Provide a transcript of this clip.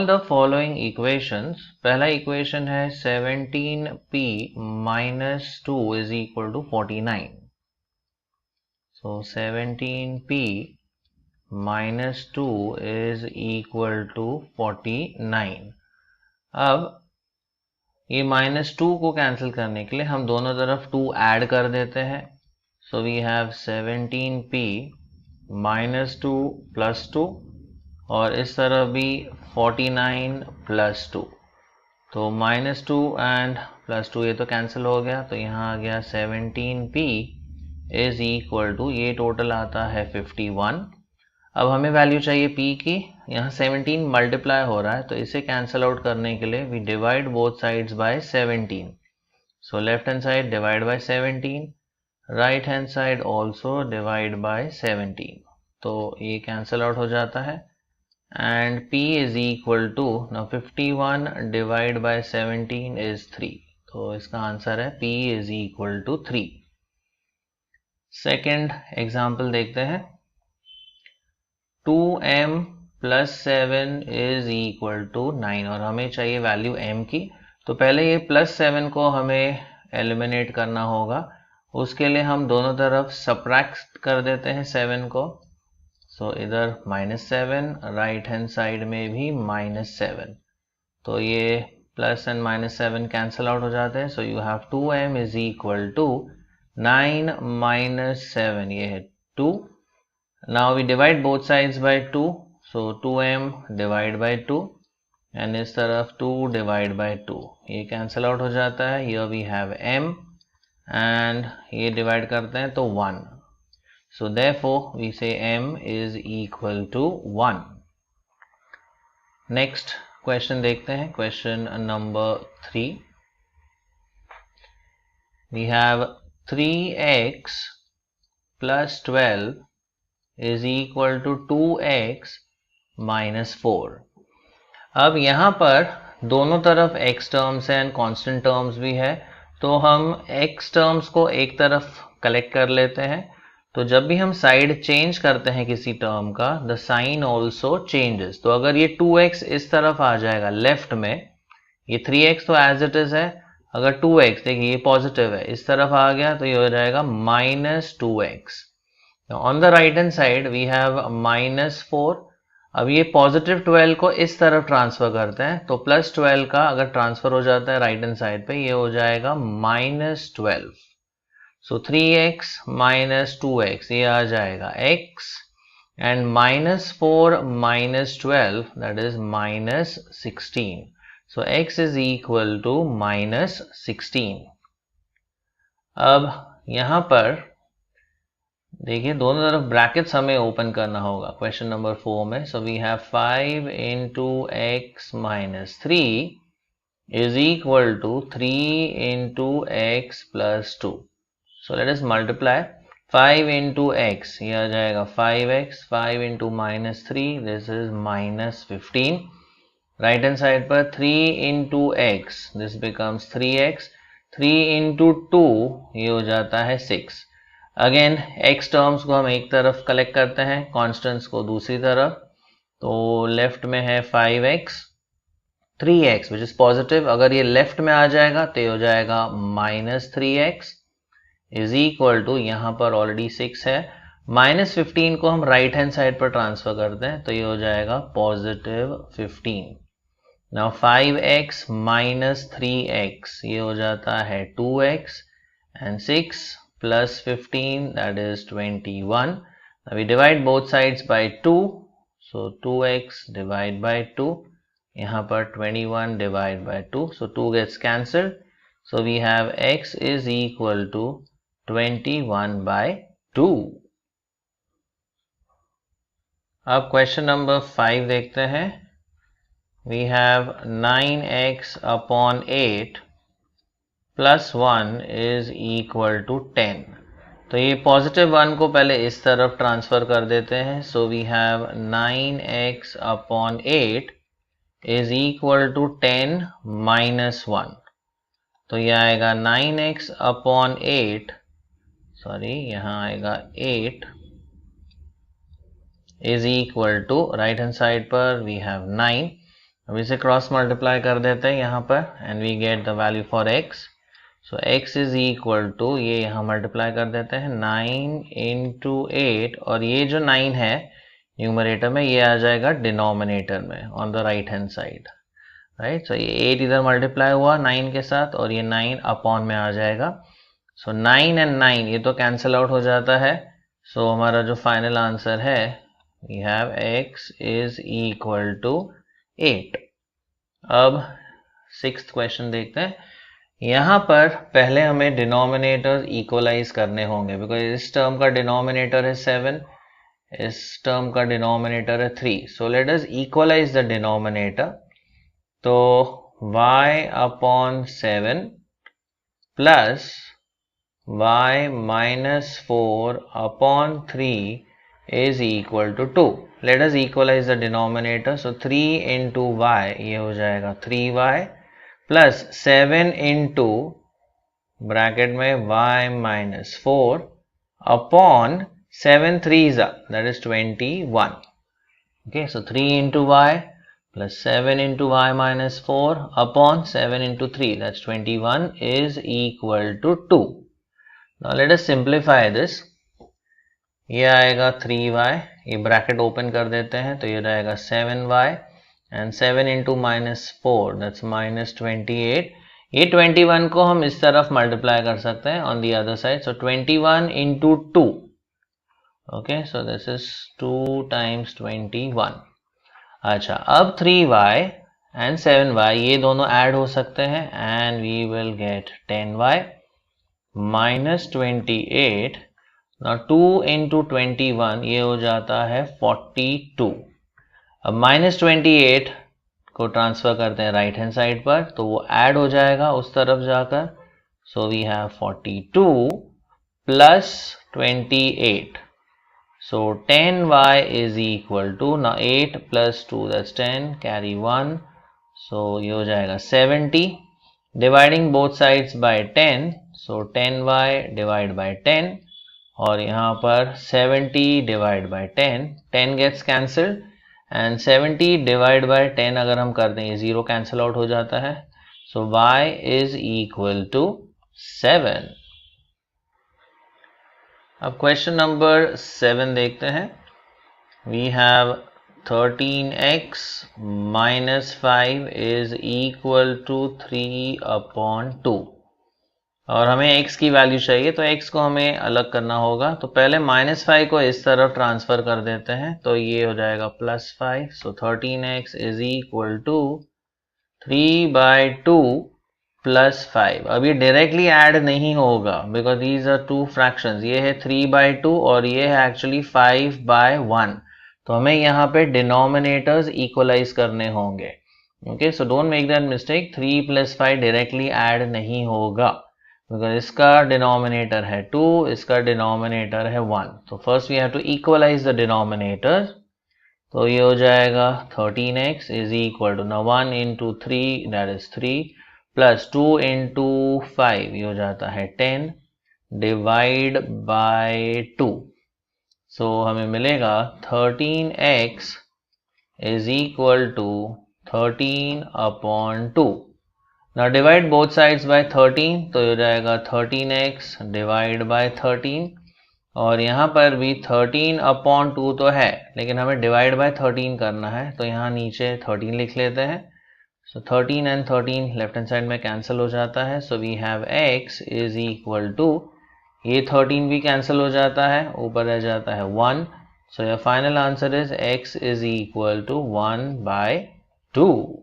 Solve the following equations. पहला equation है 17p minus 2 is equal to 49। So 17p minus 2 is equal to 49। अब ये minus 2 को cancel करने के लिए हम दोनों तरफ 2 ऐड कर देते हैं। So we have 17p minus 2 plus 2 और इस तरफ भी 49 प्लस 2। तो माइनस 2 एंड प्लस 2 ये तो कैंसिल हो गया, तो यहाँ आ गया 17p इज इक्वल टू, ये टोटल आता है 51। अब हमें वैल्यू चाहिए p की। यहाँ 17 मल्टीप्लाई हो रहा है, तो इसे कैंसिल आउट करने के लिए we divide both sides by 17। So left hand side divide by 17, right hand side also divide by 17। तो ये कैंसिल आउट हो जाता है and p is equal to, now 51 divide by 17 is 3। तो इसका आंसर है p is equal to 3। Second example देखते हैं। 2m plus 7 is equal to 9 और हमें चाहिए वैल्यू m की। तो पहले ये प्लस 7 को हमें एलिमिनेट करना होगा। उसके लिए हम दोनों तरफ सब्ट्रैक्ट कर देते हैं 7 को। सो इधर -7, राइट हैंड साइड में भी -7। तो ये प्लस एंड -7 कैंसिल आउट हो जाते हैं। So you have 2m is equal to 9 minus 7, ये है 2। Now we divide both sides by 2, so 2m divide by 2 and इस तरफ 2 divide by 2, ये cancel out हो जाता है। Here we have m and ये divide करते हैं तो 1, so therefore we say m is equal to 1। Next question देखते हैं, question number 3। We have 3x plus 12 is equal to 2x minus 4। अब यहाँ पर दोनों तरफ x टर्म्स हैं एंड कांस्टेंट टर्म्स भी है, तो हम x टर्म्स को एक तरफ कलेक्ट कर लेते हैं। तो जब भी हम साइड चेंज करते हैं किसी टर्म का, द साइन ऑल्सो चेंजेस। तो अगर ये 2x इस तरफ आ जाएगा लेफ्ट में, ये 3x तो एज इट इज है। अगर 2x, देखिए ये पॉजिटिव है, इस तरफ आ गया तो ये हो जाएगा -2x। On the right hand side we have -4। अब ये पॉजिटिव 12 को इस तरफ ट्रांसफर करते हैं, तो प्लस 12 का अगर ट्रांसफर हो जाता है राइट हैंड साइड पे, ये हो जाएगा -12। सो 3x माइनस 2x, ये आ जाएगा x and -4 minus 12 that is -16। So x is equal to -16। अब यहाँ पर देखिए दोनों तरफ ब्रैकेट्स हमें ओपन करना होगा क्वेश्चन नंबर 4 में। So we have 5 into x minus 3 is equal to 3 into x plus 2। So let us multiply 5 into x, ये आ जाएगा 5x, 5 into -3 this is -15। Right hand side पर 3 into x, this becomes 3x, 3 into 2 ये हो जाता है 6। Again x terms को हम एक तरफ कलेक्ट करते हैं, कॉन्स्टेंट्स को दूसरी तरफ। तो लेफ्ट में है 5x, 3x which is positive, अगर ये लेफ्ट में आ जाएगा तो ये हो जाएगा -3x इज इक्वल टू, यहाँ पर ऑलरेडी 6 है, -15 को हम राइट हैंड साइड पर ट्रांसफर करते हैं तो ये हो जाएगा +15। नाउ 5x माइनस 3x, ये हो जाता है 2x and 6 plus 15 that is 21. Now we divide both sides by 2, so 2x divide by 2, यहाँ पर 21 divide by 2, so 2 gets cancelled, so we have x is equal to 21 by 2। अब question number 5 देखते हैं। We have 9x upon 8 plus 1 is equal to 10। तो ये positive 1 को पहले इस तरफ ट्रांसफर कर देते हैं। So we have 9x upon 8 is equal to 10 minus 1। तो ये आएगा 9x अपॉन 8, सॉरी यहाँ आएगा 8 is equal to, right hand side पर वी हैव 9, अब इसे क्रॉस मल्टीप्लाई कर देते हैं यहाँ पर and we get the value for x। So x is equal to, ये यहाँ मल्टीप्लाई कर देते हैं 9 इंटू 8, और ये जो 9 है न्यूमरेटर में, ये आ जाएगा डिनोमिनेटर में on the right hand side, right. So ये 8 इधर मल्टीप्लाई हुआ 9 के साथ और ये 9 अपॉन में आ जाएगा। सो 9 एंड 9 ये तो कैंसिल आउट हो जाता है। सो हमारा जो फाइनल आंसर है, we have x is equal to 8। अब 6th क्वेश्चन देखते हैं। यहाँ पर पहले हमें डिनोमिनेटर इक्वलाइज करने होंगे, बिकॉज इस टर्म का डिनोमिनेटर है 7, इस टर्म का डिनोमिनेटर है 3। So let us equalise the denominator. तो y upon 7 plus y minus 4 upon 3 is equal to 2. Let us equalize the denominator. So 3 into y, ये हो जाएगा 3y plus 7 into bracket में y minus 4 upon 7 3s are, that is 21. Okay, so 3 into y plus 7 into y minus 4 upon 7 into 3, that's 21, is equal to 2. Now let us simplify this. ये आएगा 3y, ये bracket open कर देते हैं तो ये रहेगा 7y and 7 into minus 4, that's minus 28। ये 21 को हम इस तरफ मल्टीप्लाई कर सकते हैं on the other side. So 21 into 2, okay, so this is 2 times 21। अच्छा, अब 3y एंड 7y ये दोनों ऐड हो सकते हैं and we will get 10y minus 28। Now 2 into 21 ये हो जाता है 42। अब माइनस 28 को ट्रांसफर करते हैं राइट हैंड साइड पर, तो वो ऐड हो जाएगा उस तरफ जाकर। So we have 42 plus 28। So 10y is equal to, ना 8 प्लस 2 दैट्स 10, कैरी 1, सो ये हो जाएगा 70। Dividing both sides by 10, so 10y divide by 10, और यहाँ पर 70 divide by 10, 10 gets cancelled and 70 divide by 10 अगर हम कर दें, ये 0 कैंसिल आउट हो जाता है। So y is equal to 7। अब क्वेश्चन नंबर 7 देखते हैं। We have 13x minus 5 is equal to 3 upon 2, और हमें x की वैल्यू चाहिए, तो x को हमें अलग करना होगा। तो पहले माइनस 5 को इस तरफ ट्रांसफर कर देते हैं, तो ये हो जाएगा plus 5। So 13x is equal to 3/2 plus 5। अब ये डायरेक्टली ऐड नहीं होगा because these are two fractions. ये है 3/2 और ये है एक्चुअली 5/1, तो हमें यहाँ पे डिनोमिनेटर्स इक्वलाइज करने होंगे। Okay, so don't make that mistake, 3 plus 5 directly add नहीं होगा बिकॉज इसका डिनोमिनेटर है 2, इसका डिनोमिनेटर है 1। तो first we have to equalise the denominator. तो ये हो जाएगा 13x इज इक्वल टू, ना 1 into 3 that is 3 plus 2 into 5 ये हो जाता है 10 डिवाइड बाय 2। सो हमें मिलेगा 13x is equal to 13 upon 2। Now divide both sides by 13, तो हो जाएगा 13x डिवाइड बाय 13, और यहाँ पर भी 13 अपॉन 2 तो है लेकिन हमें डिवाइड बाय 13 करना है, तो यहाँ नीचे 13 लिख लेते हैं। So 13 and 13 left hand side में कैंसिल हो जाता है। So we have x is equal to, ये 13 भी कैंसिल हो जाता है, ऊपर रह जाता है 1। So your final answer is x is equal to 1/2।